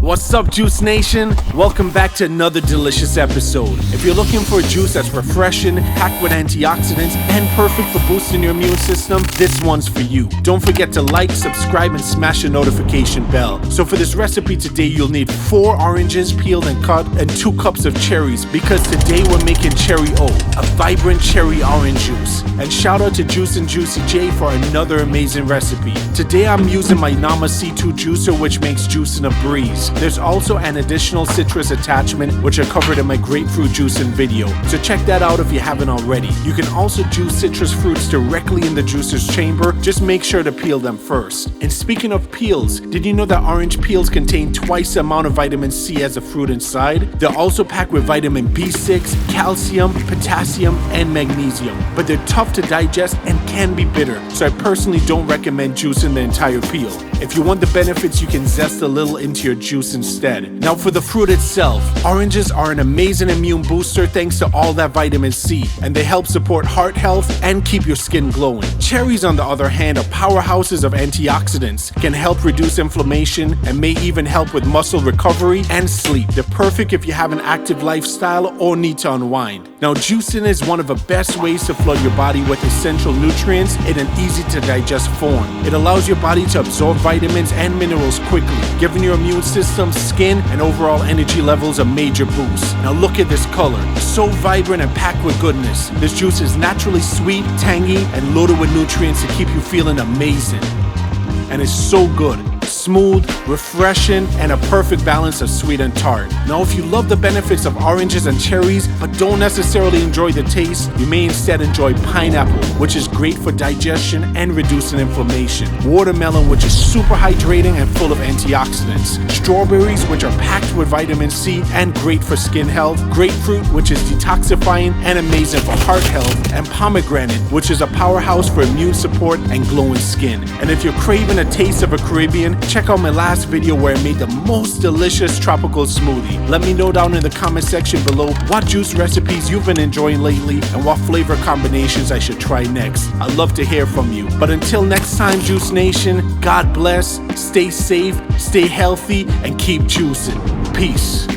What's up, Juice Nation? Welcome back to another delicious episode. If you're looking for a juice that's refreshing, packed with antioxidants, and perfect for boosting your immune system, this one's for you. Don't forget to like, subscribe, and smash the notification bell. So for this recipe today, you'll need 4 oranges peeled and cut and 2 cups of cherries, because today we're making Cherry O, a vibrant cherry orange juice. And shout out to JuicingJuicyJ for another amazing recipe. Today I'm using my Nama C2 juicer, which makes juicing a breeze. There's also an additional citrus attachment, which I covered in my grapefruit juicing video, so check that out if you haven't already. You can also juice citrus fruits directly in the juicer's chamber, just make sure to peel them first. And speaking of peels, did you know that orange peels contain twice the amount of vitamin C as the fruit inside? They're also packed with vitamin B6, calcium, potassium, and magnesium, but they're tough to digest and can be bitter, so I personally don't recommend juicing the entire peel. If you want the benefits, you can zest a little into your juice instead. Now for the fruit itself, oranges are an amazing immune booster thanks to all that vitamin C, and they help support heart health and keep your skin glowing. Cherries, on the other hand, are powerhouses of antioxidants, can help reduce inflammation, and may even help with muscle recovery and sleep. They're perfect if you have an active lifestyle or need to unwind. Now juicing is one of the best ways to flood your body with essential nutrients in an easy to digest form. It allows your body to absorb vitamins and minerals quickly, giving your immune system, skin, and overall energy levels a major boost. Now look at this color, so vibrant and packed with goodness. This juice is naturally sweet, tangy, and loaded with nutrients to keep you feeling amazing. And it's so good. Smooth, refreshing, and a perfect balance of sweet and tart. Now if you love the benefits of oranges and cherries but don't necessarily enjoy the taste, you may instead enjoy pineapple, which is great for digestion and reducing inflammation. Watermelon, which is super hydrating and full of antioxidants. Strawberries, which are packed with vitamin C and great for skin health. Grapefruit, which is detoxifying and amazing for heart health. And pomegranate, which is a powerhouse for immune support and glowing skin. And if you're craving a taste of a Caribbean, check out my last video where I made the most delicious tropical smoothie. Let me know down in the comment section below what juice recipes you've been enjoying lately and what flavor combinations I should try next. I'd love to hear from you. But until next time, Juice Nation, God bless, stay safe, stay healthy, and keep juicing. Peace.